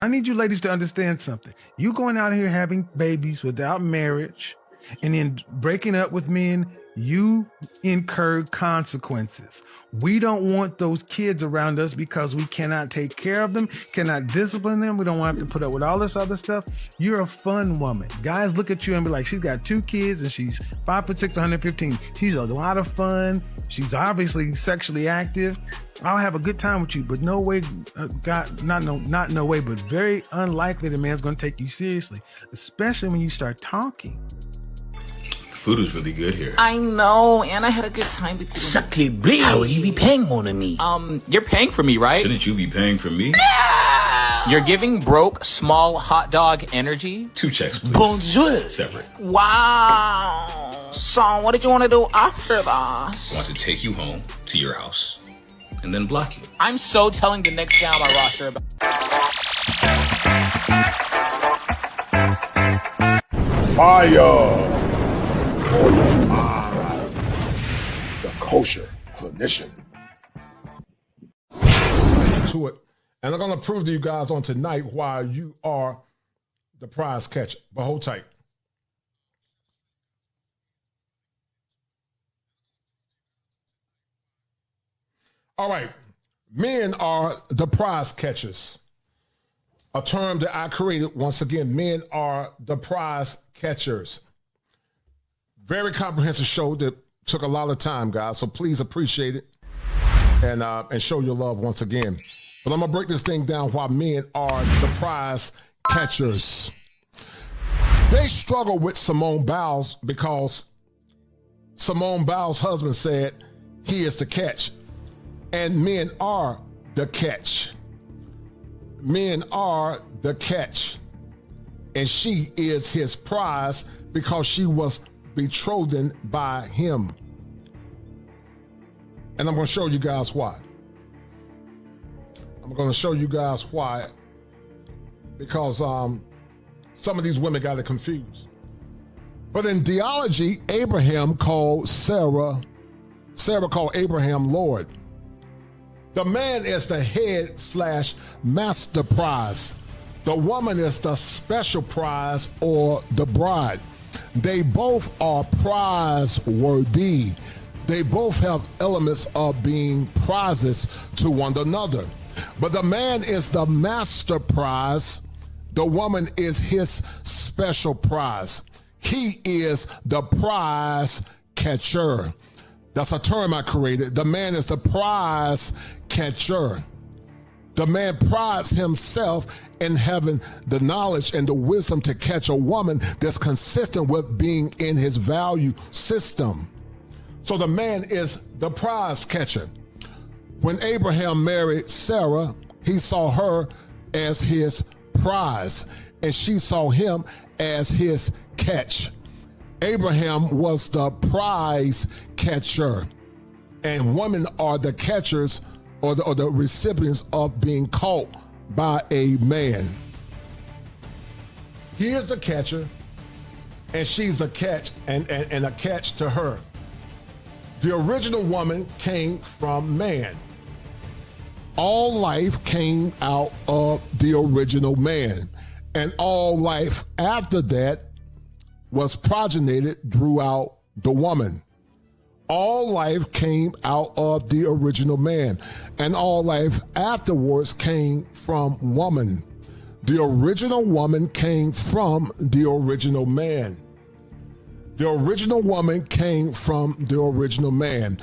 I need you ladies to understand something. You going out here having babies without marriage and then breaking up with men, you incur consequences. We don't want those kids around us because we cannot take care of them, cannot discipline them. We don't want to have to put up with all this other stuff. You're a fun woman. Guys look at you and be like, she's got 2 kids and she's 5'6", 115. She's a lot of fun. She's obviously sexually active. I'll have a good time with you, but no way, not no way, but very unlikely the man's going to take you seriously, especially when you start talking. Food is really good here. I know, and I had a good time with you. Suckly breed. How will you be paying more than me? You're paying for me, right? Shouldn't you be paying for me? You're giving broke, small hot dog energy? 2 checks, please. Bonjour. Separate. Wow. So, what did you want to do after this? I want to take you home to your house and then block you. I'm so telling the next guy on my roster about... Fire for your mind. The kosher clinician. To it. And I'm going to prove to you guys on tonight why you are the prize catcher. But hold tight. All right. Men are the prize catchers. A term that I created. Once again, men are the prize catchers. Very comprehensive show that took a lot of time, guys. So please appreciate it and show your love once again. But I'm going to break this thing down why men are the prize catchers. They struggle with Simone Biles because Simone Biles' husband said he is the catch. And men are the catch. Men are the catch. And she is his prize because she was betrothed by him. And I'm going to show you guys why. I'm going to show you guys why. Because some of these women got it confused. But in theology, Abraham called Sarah called Abraham Lord. The man is the head/master prize. The woman is the special prize or the bride. They both are prize worthy. They both have elements of being prizes to one another. But the man is the master prize. The woman is his special prize. He is the prize catcher. That's a term I created. The man is the prize catcher. The man prides himself in having the knowledge and the wisdom to catch a woman that's consistent with being in his value system. So the man is the prize catcher. When Abraham married Sarah, he saw her as his prize, and she saw him as his catch. Abraham was the prize catcher, and women are the catchers or the recipients of being caught by a man. He is the catcher, and she's a catch, and a catch to her. The original woman came from man. All life came out of the original man, and all life after that was progenited throughout the woman. All life came out of the original man, and all life afterwards came from woman. The original woman came from the original man. The original woman came from the original man,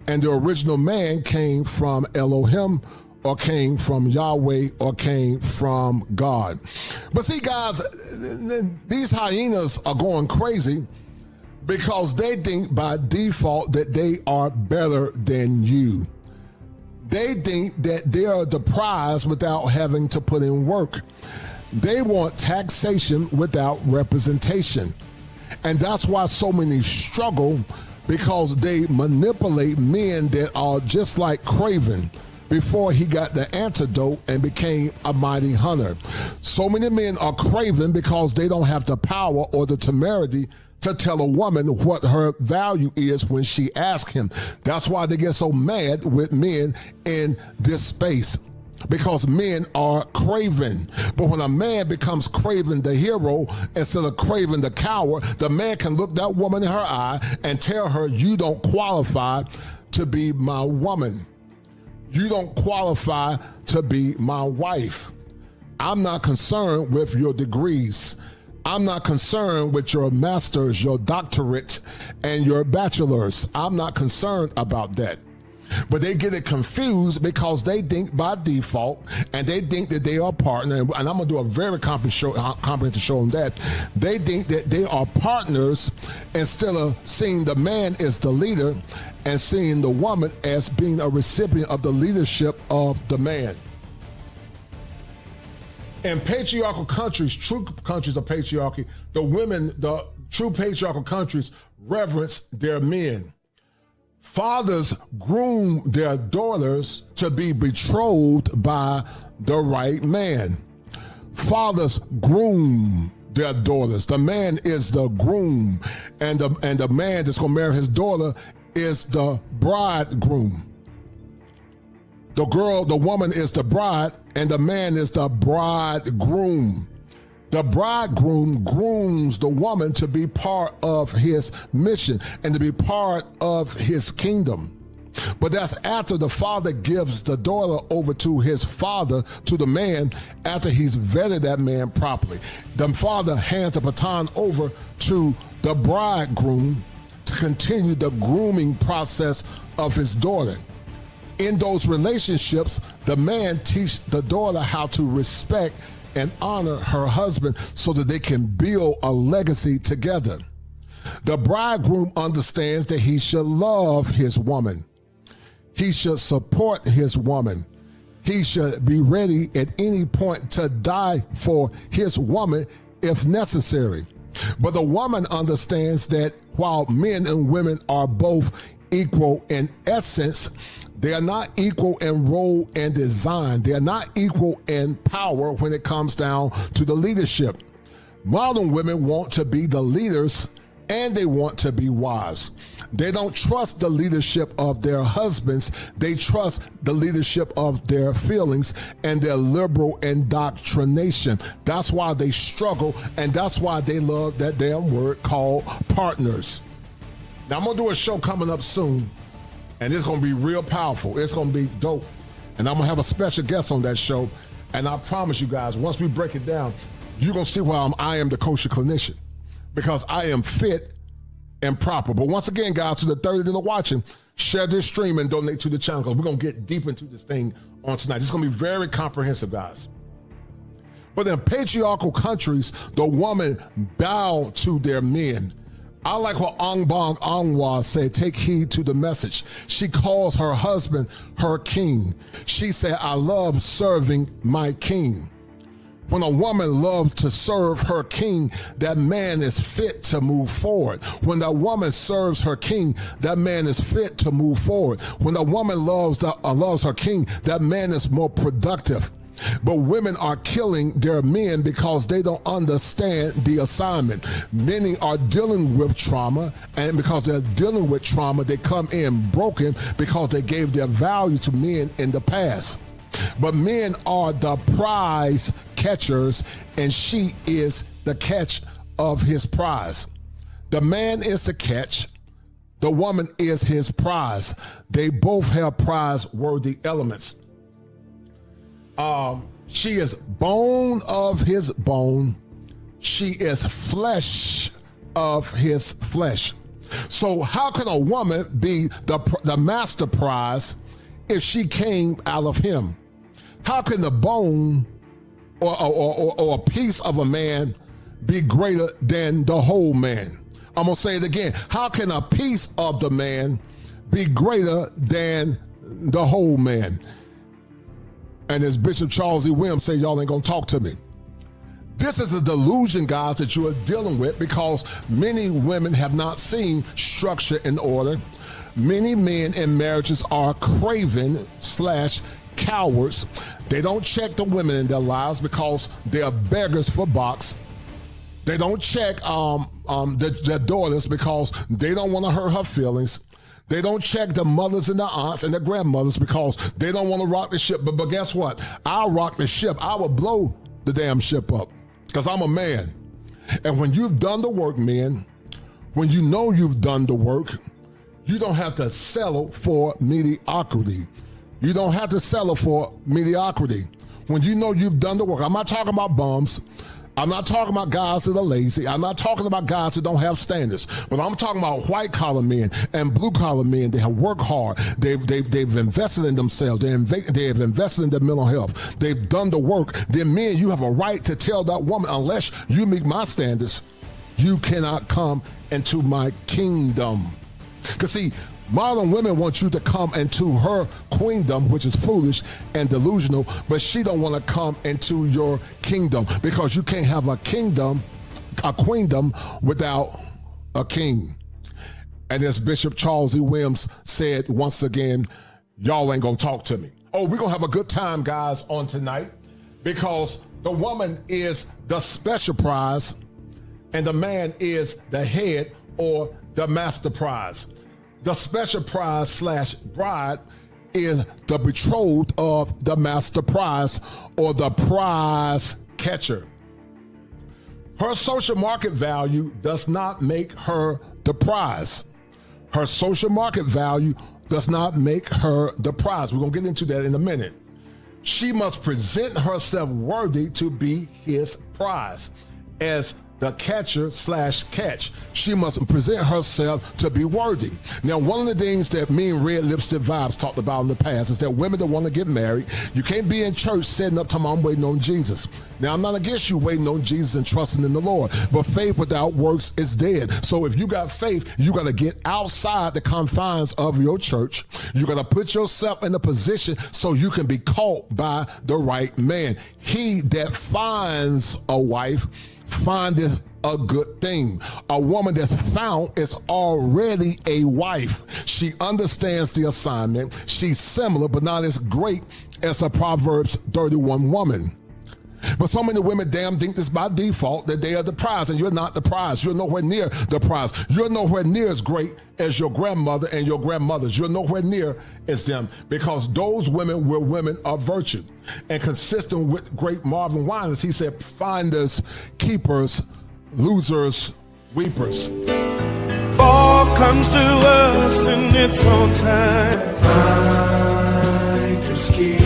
and the original man came from Elohim, or came from Yahweh, or came from God. But see, guys, these hyenas are going crazy because they think by default that they are better than you. They think that they are the prize without having to put in work. They want taxation without representation. And that's why so many struggle, because they manipulate men that are just like Craven before he got the antidote and became a mighty hunter. So many men are Craven because they don't have the power or the temerity to tell a woman what her value is when she asks him. That's why they get so mad with men in this space. because men are craven. But when a man becomes craven the hero instead of craven the coward, the man can look that woman in her eye and tell her, you don't qualify to be my woman. You don't qualify to be my wife. I'm not concerned with your degrees. I'm not concerned with your master's, your doctorate, and your bachelor's. I'm not concerned about that. But they get it confused because they think by default, and they think that they are a partner, and I'm going to do a very comprehensive show on that. They think that they are partners instead of seeing the man as the leader and seeing the woman as being a recipient of the leadership of the man. In patriarchal countries, true countries of patriarchy, the true patriarchal countries reverence their men. Fathers groom their daughters to be betrothed by the right man. Fathers groom their daughters. The man is the groom, and the man that's going to marry his daughter is the bridegroom. The woman is the bride, and the man is the bridegroom. The bridegroom grooms the woman to be part of his mission and to be part of his kingdom. But that's after the father gives the daughter over to his father, to the man, after he's vetted that man properly. The father hands the baton over to the bridegroom to continue the grooming process of his daughter. In those relationships, the man teaches the daughter how to respect and honor her husband so that they can build a legacy together. The bridegroom understands that he should love his woman. He should support his woman. He should be ready at any point to die for his woman if necessary. But the woman understands that while men and women are both equal in essence, they are not equal in role and design. They are not equal in power when it comes down to the leadership. Modern women want to be the leaders and they want to be wives. They don't trust the leadership of their husbands. They trust the leadership of their feelings and their liberal indoctrination. That's why they struggle, and that's why they love that damn word called partners. Now, I'm going to do a show coming up soon, and it's going to be real powerful. It's going to be dope. And I'm going to have a special guest on that show. And I promise you guys, once we break it down, you're going to see why I am the kosher clinician, because I am fit and proper. But once again, guys, to the 30 that are watching, share this stream and donate to the channel, because we're going to get deep into this thing on tonight. It's going to be very comprehensive, guys. But in patriarchal countries, the woman bow to their men. I like what Ong Bong Ongwa said, take heed to the message. She calls her husband her king. She said, I love serving my king. When a woman loves to serve her king, that man is fit to move forward. When that woman serves her king, that man is fit to move forward. When a woman loves her king, that man is more productive. But women are killing their men because they don't understand the assignment. Many are dealing with trauma, and because they're dealing with trauma, they come in broken because they gave their value to men in the past. But men are the prize catchers, and she is the catch of his prize. The man is the catch. The woman is his prize. They both have prize-worthy elements. She is bone of his bone. She is flesh of his flesh. So how can a woman be the master prize if she came out of him? How can the bone or a piece of a man be greater than the whole man? I'm going to say it again. How can a piece of the man be greater than the whole man? And as Bishop Charles E. Williams says, y'all ain't going to talk to me. This is a delusion, guys, that you are dealing with because many women have not seen structure and order. Many men in marriages are craven/cowards. They don't check the women in their lives because they are beggars for bucks. They don't check their daughters because they don't want to hurt her feelings. They don't check the mothers and the aunts and the grandmothers because they don't want to rock the ship. But guess what? I'll rock the ship. I will blow the damn ship up because I'm a man. And when you've done the work, men, when you know you've done the work, you don't have to settle for mediocrity. You don't have to settle for mediocrity. When you know you've done the work. I'm not talking about bums. I'm not talking about guys that are lazy. I'm not talking about guys that don't have standards. But I'm talking about white-collar men and blue-collar men that have worked hard. They've invested in themselves. They have invested in their mental health. They've done the work. Then men, you have a right to tell that woman, unless you meet my standards, you cannot come into my kingdom. Because see, modern women want you to come into her queendom, which is foolish and delusional, but she don't want to come into your kingdom because you can't have a kingdom, a queendom without a king. And as Bishop Charles E. Williams said once again, y'all ain't gonna talk to me. Oh, we're gonna have a good time, guys, on tonight because the woman is the special prize and the man is the head or the master prize. The special prize / bride is the betrothed of the master prize or the prize catcher. Her social market value does not make her the prize. Her social market value does not make her the prize. We're going to get into that in a minute. She must present herself worthy to be his prize. As the catcher / catch, she must present herself to be worthy. Now, one of the things that me and Red Lipstick Vibes talked about in the past is that women that want to get married, you can't be in church setting up time I'm waiting on Jesus. Now, I'm not against you waiting on Jesus and trusting in the Lord, but faith without works is dead. So if you got faith, you got to get outside the confines of your church. You got to put yourself in a position so you can be caught by the right man. He that finds a wife findeth a good thing. A woman that's found is already a wife. She understands the assignment. She's similar, but not as great as a Proverbs 31 woman. But so many women think this by default that they are the prize, and you're not the prize. You're nowhere near the prize. You're nowhere near as great as your grandmother and your grandmothers. You're nowhere near as them because those women were women of virtue. And consistent with great Marvin Winans, he said, finders, keepers, losers, weepers. Fall comes to us in its own time. Finders, keepers,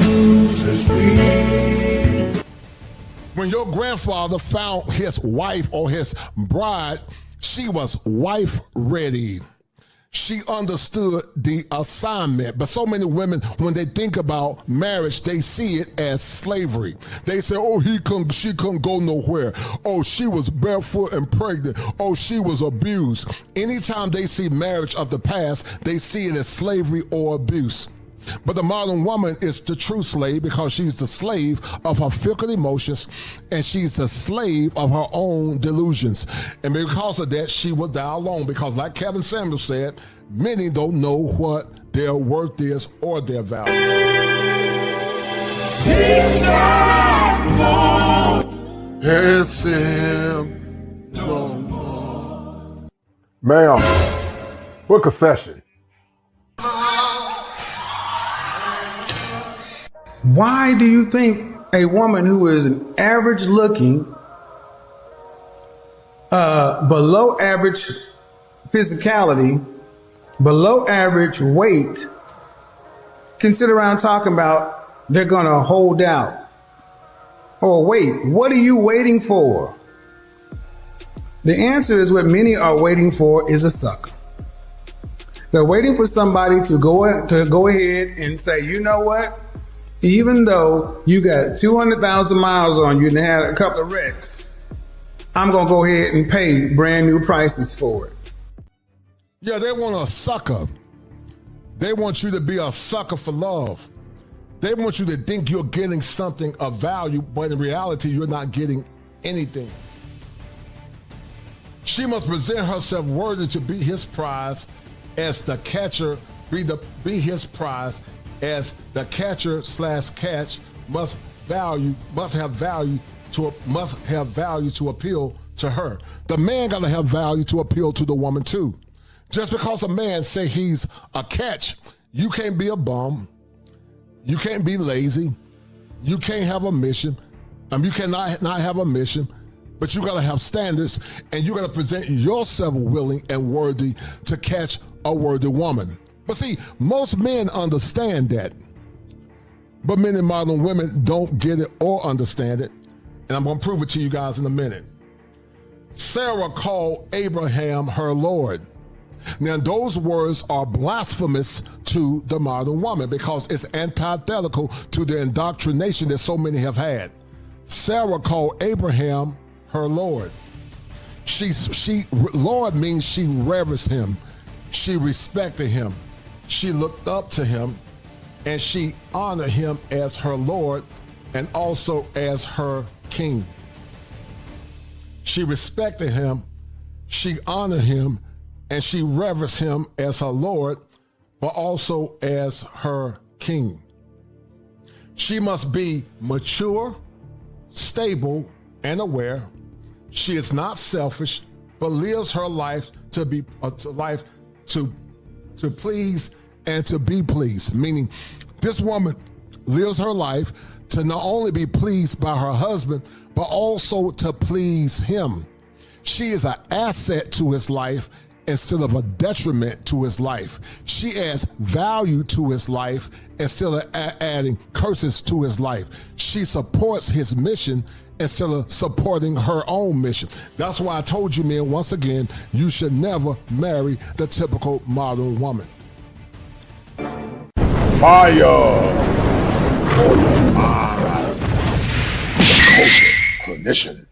losers, weepers. When your grandfather found his wife or his bride, she was wife ready. She understood the assignment. But so many women, when they think about marriage, they see it as slavery. They say, oh, she couldn't go nowhere. Oh, she was barefoot and pregnant. Oh, she was abused. Anytime they see marriage of the past, they see it as slavery or abuse. But the modern woman is the true slave because she's the slave of her fickle emotions and she's the slave of her own delusions. And because of that, she will die alone because like Kevin Samuel said, many don't know what their worth is or their value. Ma'am, book a session. Why do you think a woman who is an average looking, below average physicality, below average weight, can sit around talking about they're going to hold out? Or wait, what are you waiting for? The answer is what many are waiting for is a sucker. They're waiting for somebody to go ahead and say, you know what? Even though you got 200,000 miles on you and had a couple of wrecks, I'm going to go ahead and pay brand new prices for it. Yeah, they want a sucker. They want you to be a sucker for love. They want you to think you're getting something of value, but in reality, you're not getting anything. She must present herself worthy to be his prize as the catcher, be his prize as the catcher / catch must have value to appeal to her. The man got to have value to appeal to the woman too. Just because a man say he's a catch, you can't be a bum. You can't be lazy. You can't have a mission. You cannot not have a mission, but you got to have standards, and you got to present yourself willing and worthy to catch a worthy woman. But see, most men understand that, but many modern women don't get it or understand it, and I'm going to prove it to you guys in a minute. Sarah called Abraham her Lord. Now, those words are blasphemous to the modern woman because it's antithetical to the indoctrination that so many have had. Sarah called Abraham her Lord. Lord means she reverenced him. She respected him. She looked up to him, and she honored him as her Lord and also as her king. She respected him. She honored him, and she reverenced him as her Lord, but also as her king. She must be mature, stable, and aware. She is not selfish, but lives her life to please and to be pleased. Meaning, this woman lives her life to not only be pleased by her husband, but also to please him. She is an asset to his life instead of a detriment to his life. She adds value to his life instead of adding curses to his life. She supports his mission instead of supporting her own mission. That's why I told you, men, once again, you should never marry the typical modern woman. Fire for your mind. The Culture Clinician.